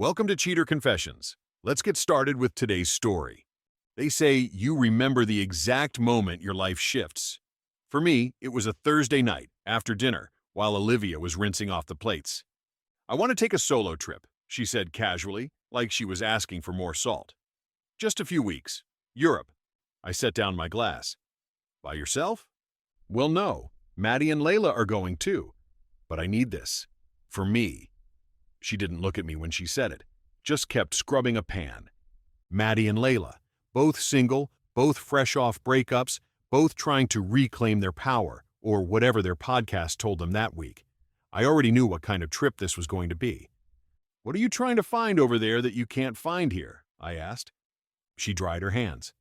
Welcome to Cheater Confessions. Let's get started with today's story. They say you remember the exact moment your life shifts. For me, it was a Thursday night after dinner while Olivia was rinsing off the plates. "I want to take a solo trip," she said casually, like she was asking for more salt. "Just a few weeks. Europe." I set down my glass. "By yourself?" "Well, no. Maddie and Layla are going too. But I need this. For me." She didn't look at me when she said it, just kept scrubbing a pan. Maddie and Layla, both single, both fresh off breakups, both trying to reclaim their power, or whatever their podcast told them that week. I already knew what kind of trip this was going to be. "What are you trying to find over there that you can't find here?" I asked. She dried her hands.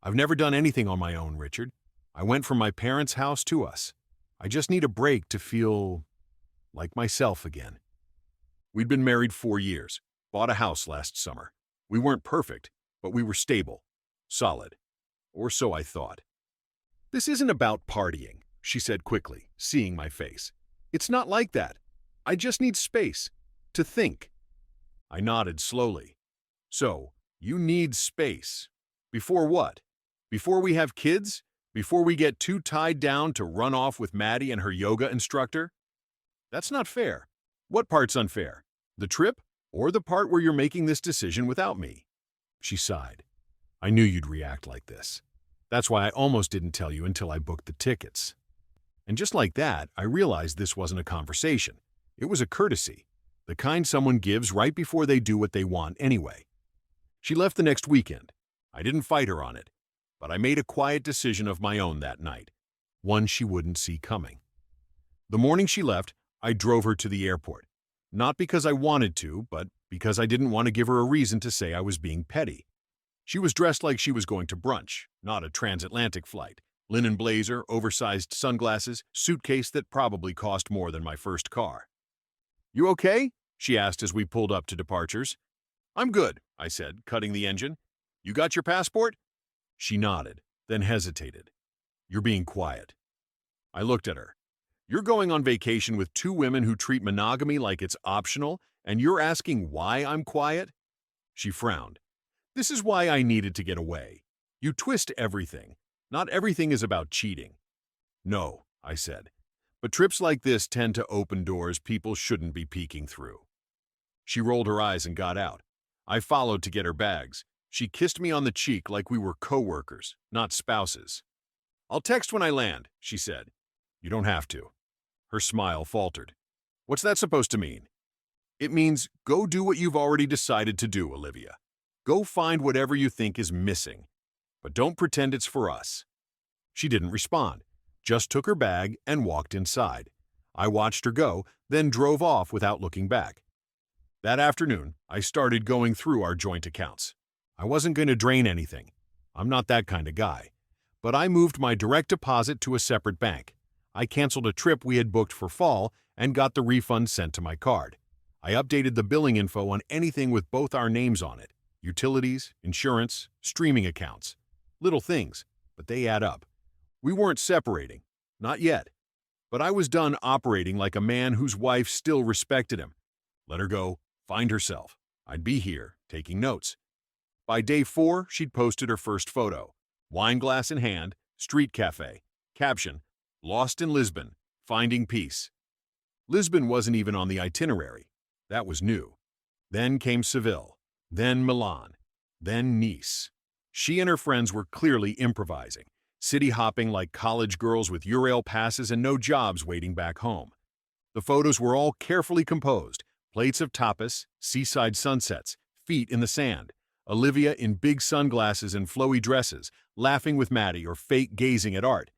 "I've never done anything on my own, Richard. I went from my parents' house to us. I just need a break to feel like myself again." We'd been married 4 years, bought a house last summer. We weren't perfect, but we were stable, solid. Or so I thought. "This isn't about partying," she said quickly, seeing my face. "It's not like that. I just need space. To think." I nodded slowly. "So, you need space. Before what? Before we have kids? Before we get too tied down to run off with Maddie and her yoga instructor? That's not fair." "What part's unfair? The trip, or the part where you're making this decision without me?" She sighed. "I knew you'd react like this. That's why I almost didn't tell you until I booked the tickets." And just like that, I realized this wasn't a conversation. It was a courtesy, the kind someone gives right before they do what they want anyway. She left the next weekend. I didn't fight her on it, but I made a quiet decision of my own that night, one she wouldn't see coming. The morning she left, I drove her to the airport. Not because I wanted to, but because I didn't want to give her a reason to say I was being petty. She was dressed like she was going to brunch, not a transatlantic flight. Linen blazer, oversized sunglasses, suitcase that probably cost more than my first car. "You okay?" she asked as we pulled up to departures. "I'm good," I said, cutting the engine. "You got your passport?" She nodded, then hesitated. "You're being quiet." I looked at her. "You're going on vacation with two women who treat monogamy like it's optional, and you're asking why I'm quiet?" She frowned. "This is why I needed to get away. You twist everything. Not everything is about cheating." "No," I said. "But trips like this tend to open doors people shouldn't be peeking through." She rolled her eyes and got out. I followed to get her bags. She kissed me on the cheek like we were co-workers, not spouses. "I'll text when I land," she said. "You don't have to." Her smile faltered. "What's that supposed to mean?" "It means go do what you've already decided to do, Olivia. Go find whatever you think is missing. But don't pretend it's for us." She didn't respond, just took her bag and walked inside. I watched her go, then drove off without looking back. That afternoon, I started going through our joint accounts. I wasn't going to drain anything. I'm not that kind of guy. But I moved my direct deposit to a separate bank. I canceled a trip we had booked for fall and got the refund sent to my card. I updated the billing info on anything with both our names on it: utilities, insurance, streaming accounts. Little things, but they add up. We weren't separating. Not yet. But I was done operating like a man whose wife still respected him. Let her go, find herself. I'd be here, taking notes. By day 4, she'd posted her first photo. Wine glass in hand, street cafe. Caption: "Lost in Lisbon, finding peace." Lisbon wasn't even on the itinerary. That was new. Then came Seville, then Milan, then Nice. She and her friends were clearly improvising, city hopping like college girls with Eurail passes and no jobs waiting back home. The photos were all carefully composed: plates of tapas, seaside sunsets, feet in the sand, Olivia in big sunglasses and flowy dresses, laughing with Maddie or fake gazing at art.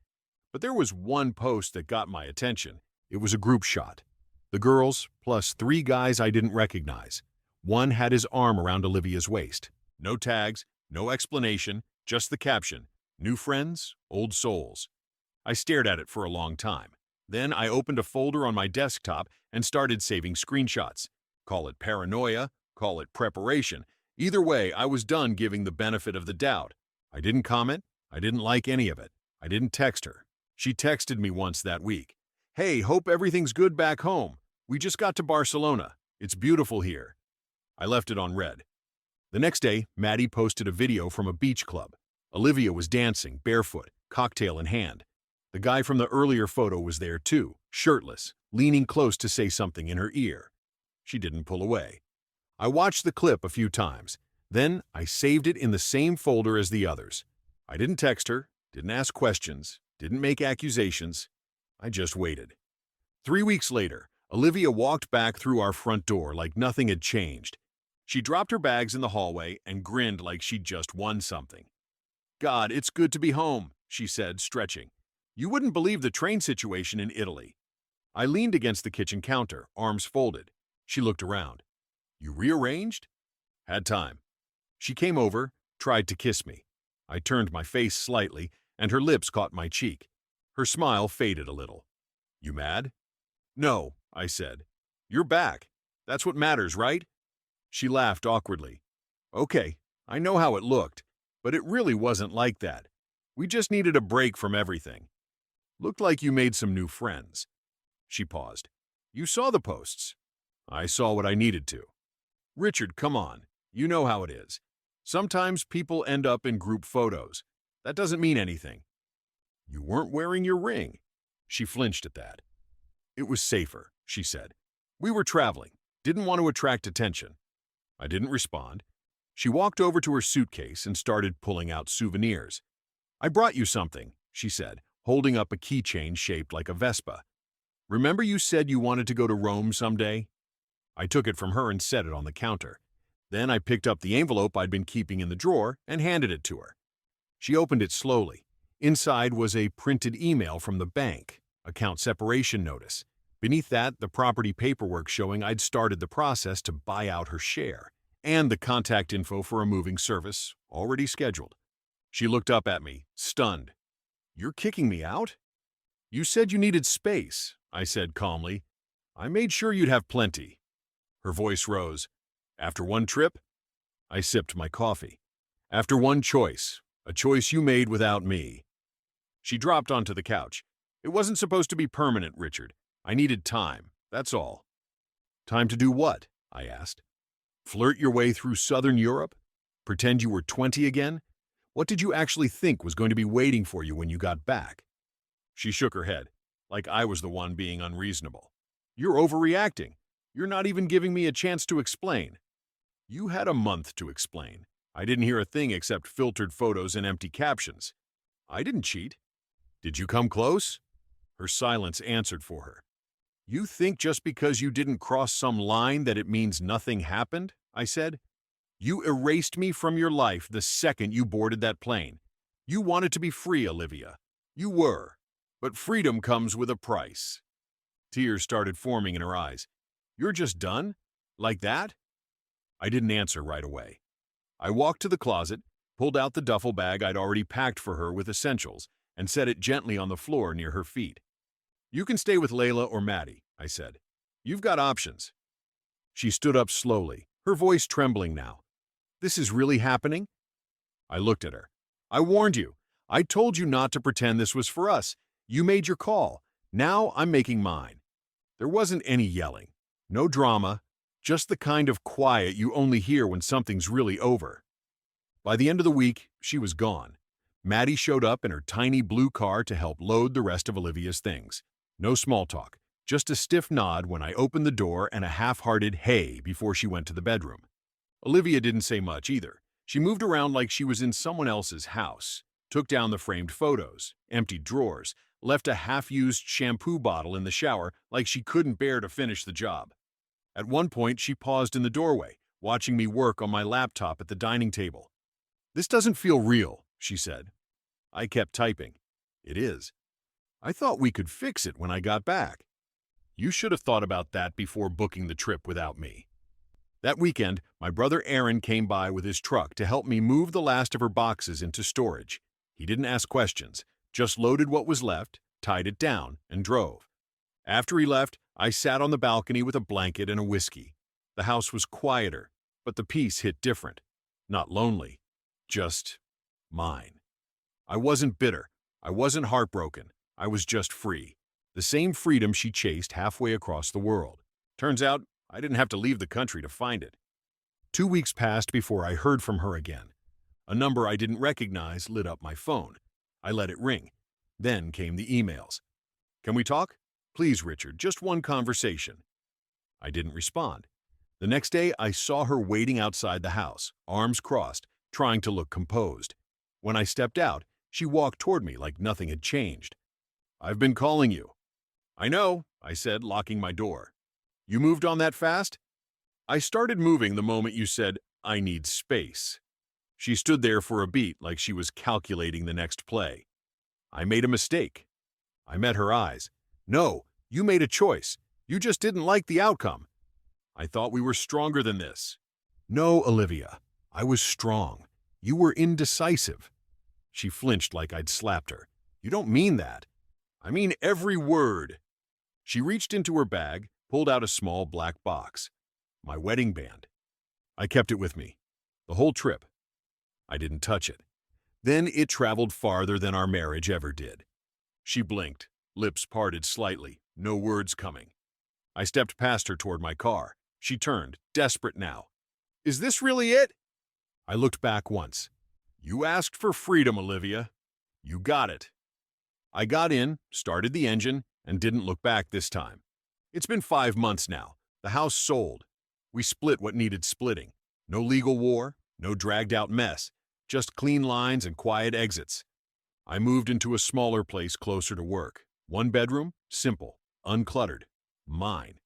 But there was one post that got my attention. It was a group shot. The girls, plus 3 guys I didn't recognize. One had his arm around Olivia's waist. No tags, no explanation, just the caption: "New friends, old souls." I stared at it for a long time. Then I opened a folder on my desktop and started saving screenshots. Call it paranoia, call it preparation. Either way, I was done giving the benefit of the doubt. I didn't comment. I didn't like any of it. I didn't text her. She texted me once that week. "Hey, hope everything's good back home. We just got to Barcelona. It's beautiful here." I left it on red. The next day, Maddie posted a video from a beach club. Olivia was dancing, barefoot, cocktail in hand. The guy from the earlier photo was there too, shirtless, leaning close to say something in her ear. She didn't pull away. I watched the clip a few times. Then I saved it in the same folder as the others. I didn't text her, didn't ask questions, didn't make accusations. I just waited. 3 weeks later, Olivia walked back through our front door like nothing had changed. She dropped her bags in the hallway and grinned like she'd just won something. "God, it's good to be home," she said, stretching. "You wouldn't believe the train situation in Italy." I leaned against the kitchen counter, arms folded. She looked around. "You rearranged?" "Had time." She came over, tried to kiss me. I turned my face slightly, and her lips caught my cheek. Her smile faded a little. "You mad?" "No," I said. "You're back. That's what matters, right?" She laughed awkwardly. "Okay, I know how it looked, but it really wasn't like that. We just needed a break from everything. Looked like you made some new friends." She paused. "You saw the posts." I saw what I needed to. "Richard, come on. You know how it is. Sometimes people end up in group photos. That doesn't mean anything." "You weren't wearing your ring." She flinched at that. "It was safer," she said. "We were traveling. Didn't want to attract attention." I didn't respond. She walked over to her suitcase and started pulling out souvenirs. "I brought you something," she said, holding up a keychain shaped like a Vespa. "Remember you said you wanted to go to Rome someday?" I took it from her and set it on the counter. Then I picked up the envelope I'd been keeping in the drawer and handed it to her. She opened it slowly. Inside was a printed email from the bank, account separation notice. Beneath that, the property paperwork showing I'd started the process to buy out her share, and the contact info for a moving service, already scheduled. She looked up at me, stunned. "You're kicking me out?" "You said you needed space," I said calmly. "I made sure you'd have plenty." Her voice rose. "After one trip?" I sipped my coffee. "After one choice, a choice you made without me." She dropped onto the couch. "It wasn't supposed to be permanent, Richard. I needed time, that's all." "Time to do what?" I asked. "Flirt your way through Southern Europe? Pretend you were 20 again? What did you actually think was going to be waiting for you when you got back?" She shook her head, like I was the one being unreasonable. "You're overreacting. You're not even giving me a chance to explain." "You had a month to explain. I didn't hear a thing except filtered photos and empty captions. I didn't cheat." "Did you come close?" Her silence answered for her. "You think just because you didn't cross some line that it means nothing happened?" I said. "You erased me from your life the second you boarded that plane. You wanted to be free, Olivia. You were. But freedom comes with a price." Tears started forming in her eyes. "You're just done? Like that?" I didn't answer right away. I walked to the closet, pulled out the duffel bag I'd already packed for her with essentials, and set it gently on the floor near her feet. "You can stay with Layla or Maddie," I said. "You've got options." She stood up slowly, her voice trembling now. "This is really happening?" I looked at her. "I warned you. I told you not to pretend this was for us. You made your call. Now I'm making mine." There wasn't any yelling. No drama. Just the kind of quiet you only hear when something's really over. By the end of the week, she was gone. Maddie showed up in her tiny blue car to help load the rest of Olivia's things. No small talk, just a stiff nod when I opened the door and a half-hearted hey before she went to the bedroom. Olivia didn't say much either. She moved around like she was in someone else's house, took down the framed photos, emptied drawers, left a half-used shampoo bottle in the shower like she couldn't bear to finish the job. At one point, she paused in the doorway, watching me work on my laptop at the dining table. "This doesn't feel real," she said. I kept typing. "It is. I thought we could fix it when I got back." "You should have thought about that before booking the trip without me." That weekend, my brother Aaron came by with his truck to help me move the last of her boxes into storage. He didn't ask questions, just loaded what was left, tied it down, and drove. After he left, I sat on the balcony with a blanket and a whiskey. The house was quieter, but the peace hit different. Not lonely, just mine. I wasn't bitter. I wasn't heartbroken. I was just free. The same freedom she chased halfway across the world. Turns out, I didn't have to leave the country to find it. 2 weeks passed before I heard from her again. A number I didn't recognize lit up my phone. I let it ring. Then came the emails. "Can we talk? Please, Richard, just one conversation." I didn't respond. The next day, I saw her waiting outside the house, arms crossed, trying to look composed. When I stepped out, she walked toward me like nothing had changed. "I've been calling you." "I know," I said, locking my door. "You moved on that fast?" "I started moving the moment you said, 'I need space.'" She stood there for a beat like she was calculating the next play. "I made a mistake." I met her eyes. "No, you made a choice. You just didn't like the outcome." "I thought we were stronger than this." "No, Olivia. I was strong. You were indecisive." She flinched like I'd slapped her. "You don't mean that." "I mean every word." She reached into her bag, pulled out a small black box. My wedding band. I kept it with me. The whole trip. I didn't touch it. Then it traveled farther than our marriage ever did. She blinked, lips parted slightly, no words coming. I stepped past her toward my car. She turned, desperate now. "Is this really it?" I looked back once. "You asked for freedom, Olivia. You got it." I got in, started the engine, and didn't look back this time. It's been 5 months now. The house sold. We split what needed splitting. No legal war, no dragged-out mess, just clean lines and quiet exits. I moved into a smaller place closer to work. 1 bedroom, simple, uncluttered, mine.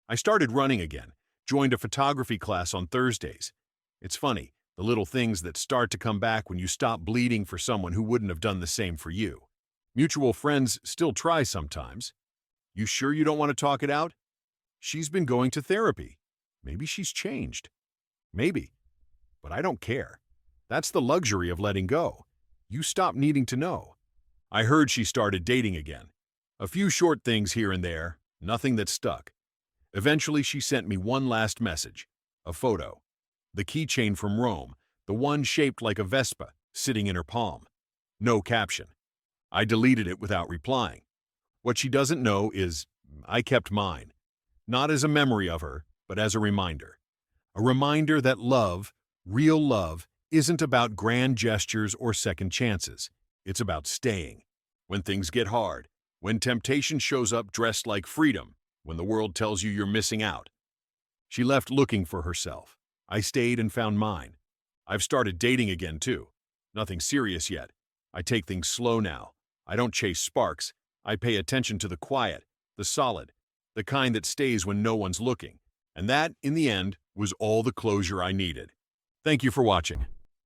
I started running again, joined a photography class on Thursdays. It's funny, the little things that start to come back when you stop bleeding for someone who wouldn't have done the same for you. Mutual friends still try sometimes. "You sure you don't want to talk it out?" "She's been going to therapy. Maybe she's changed." "Maybe. But I don't care. That's the luxury of letting go. You stop needing to know." I heard she started dating again. A few short things here and there, nothing that stuck. Eventually, she sent me one last message, a photo. The keychain from Rome, the one shaped like a Vespa, sitting in her palm. No caption. I deleted it without replying. What she doesn't know is I kept mine. Not as a memory of her, but as a reminder. A reminder that love, real love, isn't about grand gestures or second chances. It's about staying. When things get hard, when temptation shows up dressed like freedom, when the world tells you you're missing out. She left looking for herself. I stayed and found mine. I've started dating again, too. Nothing serious yet. I take things slow now. I don't chase sparks. I pay attention to the quiet, the solid, the kind that stays when no one's looking. And that, in the end, was all the closure I needed. Thank you for watching.